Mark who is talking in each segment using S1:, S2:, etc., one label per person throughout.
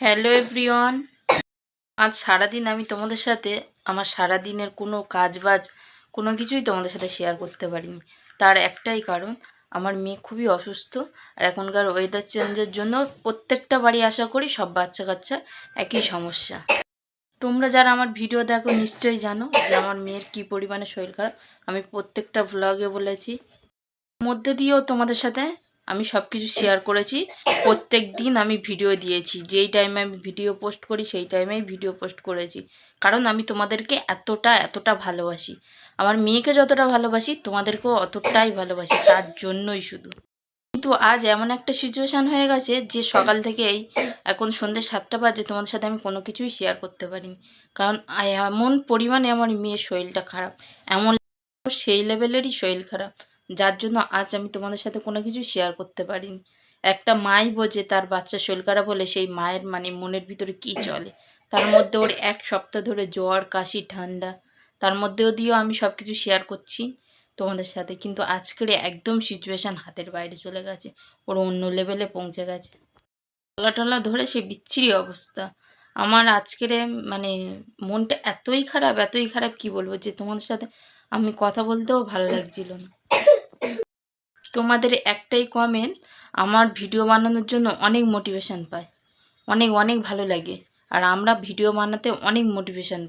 S1: Hello everyone. আজ সারাদিন আমি তোমাদের সাথে আমার সারাদিনের কোনো কাজবাজ কোনো কিছুই তোমাদের সাথে শেয়ার করতে পারিনি। তার একটাই কারণ, আমার মেয়ে খুবই অসুস্থ। আর এখনকার ওয়েদার চেঞ্জের জন্য প্রত্যেকটা বাড়ি আশা করি সব বাচ্চা কাচ্চা একই সমস্যা। তোমরা যারা আমার ভিডিও দেখো নিশ্চয়ই জানো যে আমার মেয়ের কী পরিমাণে শরীর খারাপ। আমি প্রত্যেকটা ভ্লগে বলেছি, মধ্যে দিয়েও তোমাদের সাথে আমি সব কিছু শেয়ার করেছি। প্রত্যেক দিন আমি ভিডিও দিয়েছি, যেই টাইমে আমি ভিডিও পোস্ট করি সেই টাইমেই ভিডিও পোস্ট করেছি। কারণ আমি তোমাদেরকে এতটা ভালোবাসি। আমার মেয়েকে যতটা ভালোবাসি তোমাদেরকেও অতটাই ভালোবাসি, তার জন্যই শুধু। কিন্তু আজ এমন একটা সিচুয়েশান হয়ে গেছে যে সকাল থেকেই এখন সন্ধ্যে 7টা বাজে তোমাদের সাথে আমি কোনো কিছুই শেয়ার করতে পারিনি। কারণ এমন পরিমাণে আমার মেয়ের শরীরটা খারাপ, এমন সেই লেভেলেরই শরীর খারাপ, যার জন্য আজ আমি তোমাদের সাথে কোনো কিছু শেয়ার করতে পারিনি। একটা মাই বোঝে তার বাচ্চা শরীর খারাপ হলে সেই মায়ের মনের ভিতরে কি চলে। তার মধ্যে ওর 1 সপ্তাহ ধরে জ্বর, কাশি, ঠান্ডা, তার মধ্যেও দিয়েও আমি সব কিছু শেয়ার করছি তোমাদের সাথে। কিন্তু আজকের একদম সিচুয়েশান হাতের বাইরে চলে গেছে, ওর অন্য লেভেলে পৌঁছে গেছে। গলা টলা ধরে সে বিচ্ছিরি অবস্থা। আমার আজকের মনটা এতই খারাপ কি বলবো, যে তোমাদের সাথে আমি কথা বলতেও ভালো লাগছিল না। তোমাদের একটাই কমেন্ট আমার ভিডিও বানানোর জন্য অনেক মোটিভেশন পায়, অনেক অনেক ভালো লাগে। আর আমরা ভিডিও বানাতে অনেক মোটিভেশন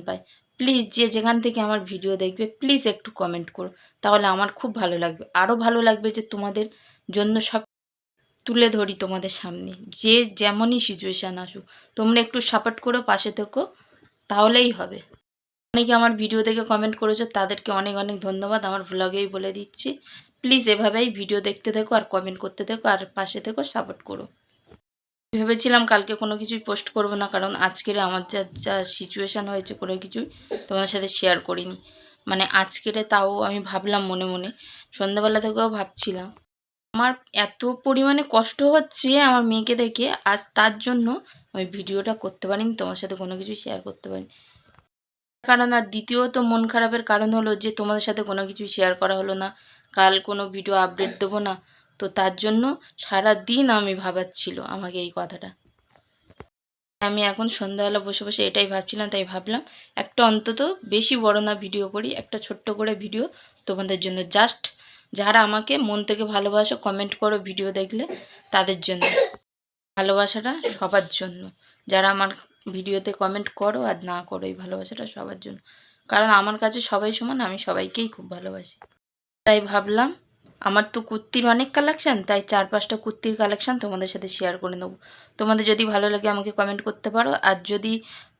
S1: পাই। প্লিজ যে যেখান থেকে আমার ভিডিও দেখবে প্লিজ একটু কমেন্ট করো, তাহলে আমার খুব ভালো লাগবে। আরও ভালো লাগবে যে তোমাদের জন্য সব তুলে ধরি তোমাদের সামনে, যে যেমনই সিচুয়েশান আসুক তোমরা একটু সাপোর্ট করো, পাশে থেকো, তাহলেই হবে। অনেকে আমার ভিডিও দেখে কমেন্ট করেছো, তাদেরকে অনেক অনেক ধন্যবাদ। আমার ভ্লগেই বলে দিচ্ছি, প্লিজ এভাবেই ভিডিও দেখতে থেকো আর কমেন্ট করতে থেকো আর পাশে থেকো, সাপোর্ট করো। ভেবেছিলাম কালকে কোনো কিছুই পোস্ট করব না, কারণ আজকের আমার যা সিচুয়েশান হয়েছে কোনো কিছুই তোমাদের সাথে শেয়ার করিনি। আজকের তাও আমি ভাবলাম মনে মনে, সন্ধ্যাবেলা থেকেও ভাবছিলাম আমার এত পরিমাণে কষ্ট হচ্ছে আমার মেয়েকে দেখে, আজ তার জন্য আমি ভিডিওটা করতে পারিনি, তোমার সাথে কোনো কিছু শেয়ার করতে পারিনি। কারণ আর দ্বিতীয়ত মন খারাপের কারণ হলো যে তোমাদের সাথে কোনো কিছু শেয়ার করা হলো না, কাল কোনো ভিডিও আপডেট দেবো না। তো তার জন্য সারা দিন আমি ভাবাচ্ছিল আমাকে এই কথাটা। আমি এখন সন্ধ্যাবেলা বসে বসে এটাই ভাবছিলাম, তাই ভাবলাম একটা অন্তত বেশি বড় না ভিডিও করি, একটা ছোট্ট করে ভিডিও তোমাদের জন্য, জাস্ট যারা আমাকে মন থেকে ভালোবাসো, কমেন্ট করো ভিডিও দেখলে, তাদের জন্য। ভালোবাসাটা সবার জন্য, যারা আমার ভিডিওতে কমেন্ট করো আর না করো, এই ভালোবাসাটা সবার জন্য। কারণ আমার কাছে সবাই সমান, আমি সবাইকেই খুব ভালোবাসি। তাই ভাবলাম আমার তো কুর্তির অনেক কালেকশান, তাই 4-5টা কুর্তির কালেকশান তোমাদের সাথে শেয়ার করে নেবো। তোমাদের যদি ভালো লাগে আমাকে কমেন্ট করতে পারো, আর যদি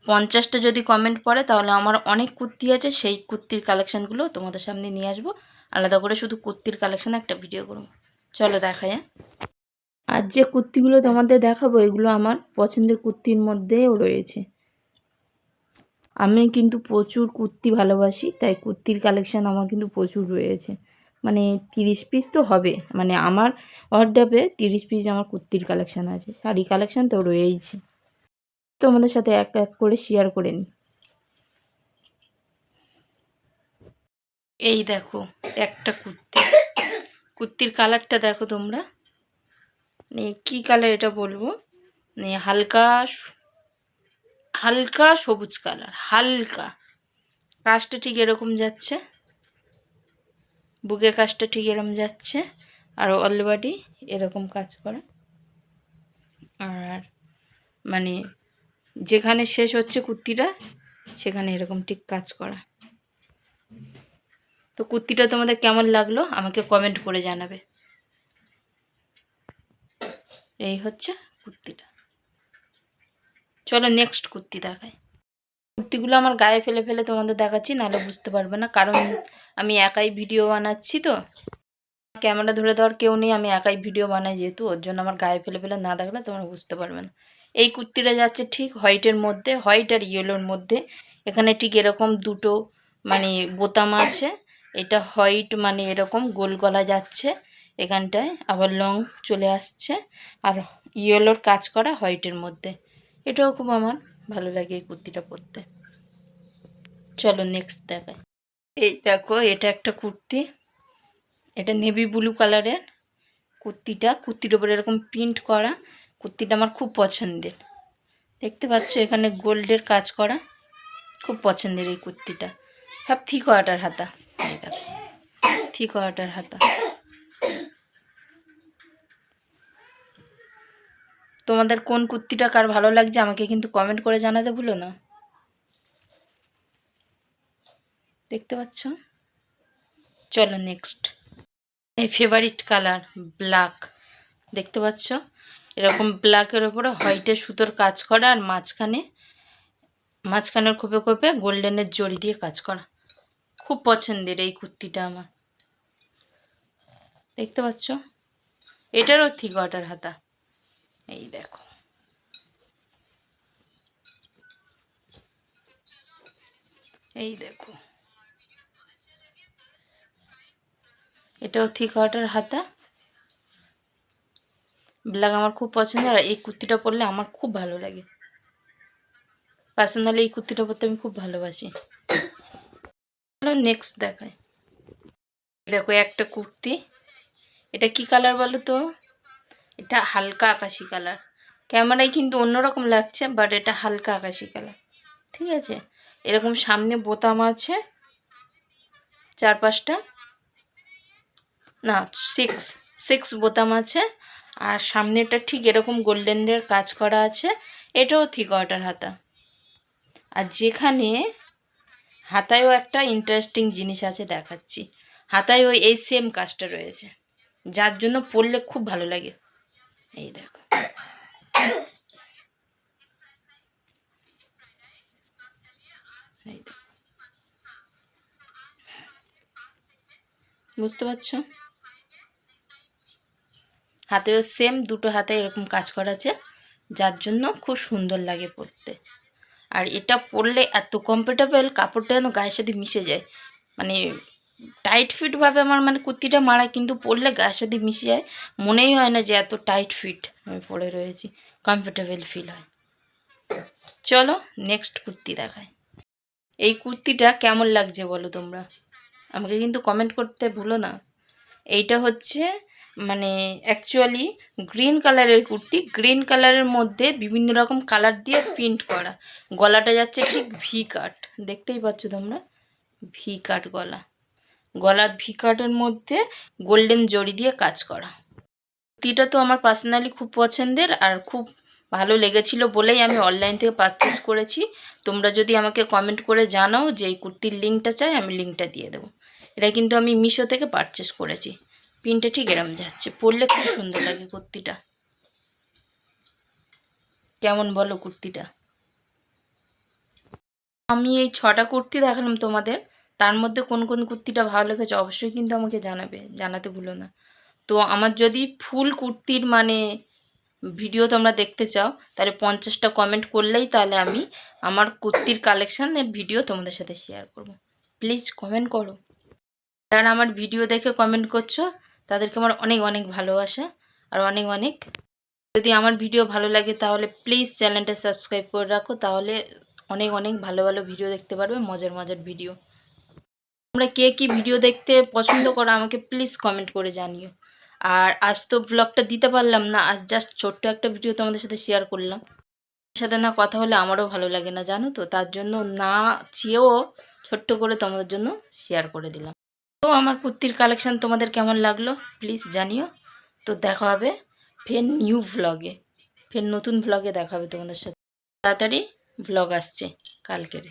S1: 50টা যদি কমেন্ট পড়ে তাহলে আমার অনেক কুর্তি আছে, সেই কুর্তির কালেকশানগুলো তোমাদের সামনে নিয়ে আসবো। আলাদা করে শুধু কুর্তির কালেকশান একটা ভিডিও করবো। চলো দেখাই। আর যে কুর্তিগুলো তোমাদের দেখাবো এগুলো আমার পছন্দের কুর্তির মধ্যেও রয়েছে। আমি কিন্তু প্রচুর কুর্তি ভালোবাসি, তাই কুর্তির কালেকশান আমার কিন্তু প্রচুর রয়েছে। 30 পিস তো হবে, আমার ওয়ারড্রবে 30 পিস আমার কুর্তির কালেকশান আছে। শাড়ি কালেকশান তো রয়েইছে, তোমাদের সাথে এক এক করে শেয়ার করে নিই। এই দেখো একটা কুর্তির কালারটা দেখো তোমরা, কি কালার এটা বলবো, হালকা হালকা সবুজ কালার, হালকা। কাজটা ঠিক এরকম যাচ্ছে, বুকের কাজটা ঠিক এরকম যাচ্ছে, আর অলরেডি এরকম কাজ করা, আর যেখানে শেষ হচ্ছে কুর্তিটা সেখানে এরকম ঠিক কাজ করা। তো কুর্তিটা তোমাদের কেমন লাগলো আমাকে কমেন্ট করে জানাবে। এই হচ্ছে কুর্তিটা। চলো নেক্সট কুর্তি দেখাই। কুর্তিগুলো আমার গায়ে ফেলে ফেলে তোমাদের দেখাচ্ছি, নাহলে বুঝতে পারবে না, কারণ আমি একাই ভিডিও বানাচ্ছি। তো ক্যামেরা ধরে দেওয়ার কেউ নেই, আমি একাই ভিডিও বানাই যেহেতু, ওর জন্য আমার গায়ে ফেলে ফেলে না দেখলে তোমরা বুঝতে পারবে না। এই কুর্তিটা যাচ্ছে ঠিক হোয়াইটের মধ্যে, হোয়াইট আর ইয়েলোর মধ্যে। এখানে ঠিক এরকম দুটো বোতাম আছে। এটা হোয়াইট এরকম গোল গলা যাচ্ছে, এখানটায় আবার লং চলে আসছে, আর ইয়েলোর কাজ করা হোয়াইটের মধ্যে। এটাও খুব আমার ভালো লাগে এই কুর্তিটা পরতে। চলো নেক্সট দেখাই। এই দেখো এটা একটা কুর্তি, এটা নেভি ব্লু কালারের কুর্তিটা। কুর্তির ওপরে এরকম প্রিন্ট করা, কুর্তিটা আমার খুব পছন্দের। দেখতে পাচ্ছ এখানে গোল্ডের কাজ করা, খুব পছন্দের এই কুর্তিটা। সব থ্রি কোয়ার্টার হাতা, এই দেখো থ্রি কোয়ার্টার হাতা। তোমাদের কোন কুর্তিটা কার ভালো লাগছে আমাকে কিন্তু কমেন্ট করে জানাতে ভুলো না। দেখতে পাচ্ছ? চলো নেক্সট। এই ফেভারিট কালার ব্ল্যাক, দেখতে পাচ্ছ এরকম ব্ল্যাকের ওপরে হোয়াইটের সুতোর কাজ করা, আর মাঝখানের খোপে খোপে গোল্ডেনের জড়ি দিয়ে কাজ করা। খুব পছন্দের এই কুর্তিটা আমার। দেখতে পাচ্ছ এটারও থ্রি কোয়ার্টার হাতা, এই দেখো। এই দেখো এটাও থ্রি কোয়ার্টার হাতা, ব্ল্যাক আমার খুব পছন্দের। আর এই কুর্তিটা পরলে আমার খুব ভালো লাগে, পার্সোনালি এই কুর্তিটা পরতে আমি খুব ভালোবাসি। চলো নেক্সট দেখাই। দেখো একটা কুর্তি, এটা কি কালার বলো তো? এটা হালকা আকাশি কালার। ক্যামেরায় কিন্তু অন্যরকম লাগছে, বাট এটা হালকা আকাশি কালার, ঠিক আছে। এরকম সামনে বোতাম আছে 4-5টা, না 6 বোতাম আছে। আর সামনেটা ঠিক এরকম গোল্ডেনের কাজ করা আছে। এটাও থ্রি কোয়ার্টার হাতা। আর যেখানে হাতায়ও একটা ইন্টারেস্টিং জিনিস আছে, দেখাচ্ছি। হাতায় ওই এই সেম কাজটা রয়েছে, যার জন্য পরলে খুব ভালো লাগে। এই দেখো, এই দেখো, বুঝতে পারছো? হাতেও সেম, দুটো হাতে এরকম কাজ করা আছে, যার জন্য খুব সুন্দর লাগে পরতে। আর এটা পরলে এত কমফোর্টেবল, কাপড়টা যেন গায়ের সাথে মিশে যায়। মানে টাইট ফিটভাবে আমার মানে কুর্তিটা মারা, কিন্তু পরলে গায়ের সাথে মিশে যায়। মনেই হয় না যে এত টাইট ফিট আমি পরে রয়েছি, কমফোর্টেবল ফিল হয়। চলো নেক্সট কুর্তি দেখাই। এই কুর্তিটা কেমন লাগছে বলো তোমরা, আমাকে কিন্তু কমেন্ট করতে ভুলো না। এইটা হচ্ছে মানে অ্যাকচুয়ালি গ্রিন কালারের কুর্তি, গ্রিন কালারের মধ্যে বিভিন্ন রকম কালার দিয়ে প্রিন্ট করা। গলাটা যাচ্ছে ঠিক ভি কাট, দেখতেই পাচ্ছ তোমরা, ভি কাট গলা। গলার ভি কাটের মধ্যে গোল্ডেন জড়ি দিয়ে কাজ করা। কুর্তিটা তো আমার পার্সোনালি খুব পছন্দের, আর খুব ভালো লেগেছিল বলেই আমি অনলাইন থেকে পারচেস করেছি। তোমরা যদি আমাকে কমেন্ট করে জানাও যে এই কুর্তির লিঙ্কটা চাই, আমি লিঙ্কটা দিয়ে দেবো। এটা কিন্তু আমি মিশো থেকে পারচেস করেছি। প্রিন্টটা ঠিক এরম যাচ্ছে, পরলে খুব সুন্দর লাগে কুর্তিটা। কেমন বলো কুর্তিটা? আমি এই 6টা কুর্তি দেখালাম তোমাদের, তার মধ্যে কোন কোন কুর্তিটা ভালো লেগেছে অবশ্যই কিন্তু আমাকে জানাতে ভুলো না। তো আমার যদি ফুল কুর্তির মানে ভিডিও তোমরা দেখতে চাও, তাহলে 50টা কমেন্ট করলেই তাহলে আমি আমার কুর্তির কালেকশানের ভিডিও তোমাদের সাথে শেয়ার করব। প্লিজ কমেন্ট করো। যারা আমার ভিডিও দেখে কমেন্ট করছো তাদেরকে আমার অনেক অনেক ভালোবাসা, আর অনেক অনেক। যদি আমার ভিডিও ভালো লাগে তাহলে প্লিজ চ্যানেলটা সাবস্ক্রাইব করে রাখো, তাহলে অনেক অনেক ভালো ভালো ভিডিও দেখতে পারবে, মজার মজার ভিডিও। তোমরা কে কী ভিডিও দেখতে পছন্দ করো আমাকে প্লিজ কমেন্ট করে জানিও। আর আজ তো ব্লগটা দিতে পারলাম না, আজ জাস্ট ছোট্ট একটা ভিডিও তোমাদের সাথে শেয়ার করলাম। তোমাদের সাথে না কথা হলে আমারও ভালো লাগে না, জানো তো, তার জন্য না চেয়েও ছোট্ট করে তোমাদের জন্য শেয়ার করে দিলাম। তো আমার কুর্তির কালেকশান তোমাদের কেমন লাগলো প্লিজ জানিও। তো দেখা হবে ফের নিউ ভ্লগে, ফের নতুন ভ্লগে দেখা হবে তোমাদের সাথে। তাড়াতাড়ি ভ্লগ আসছে কালকের।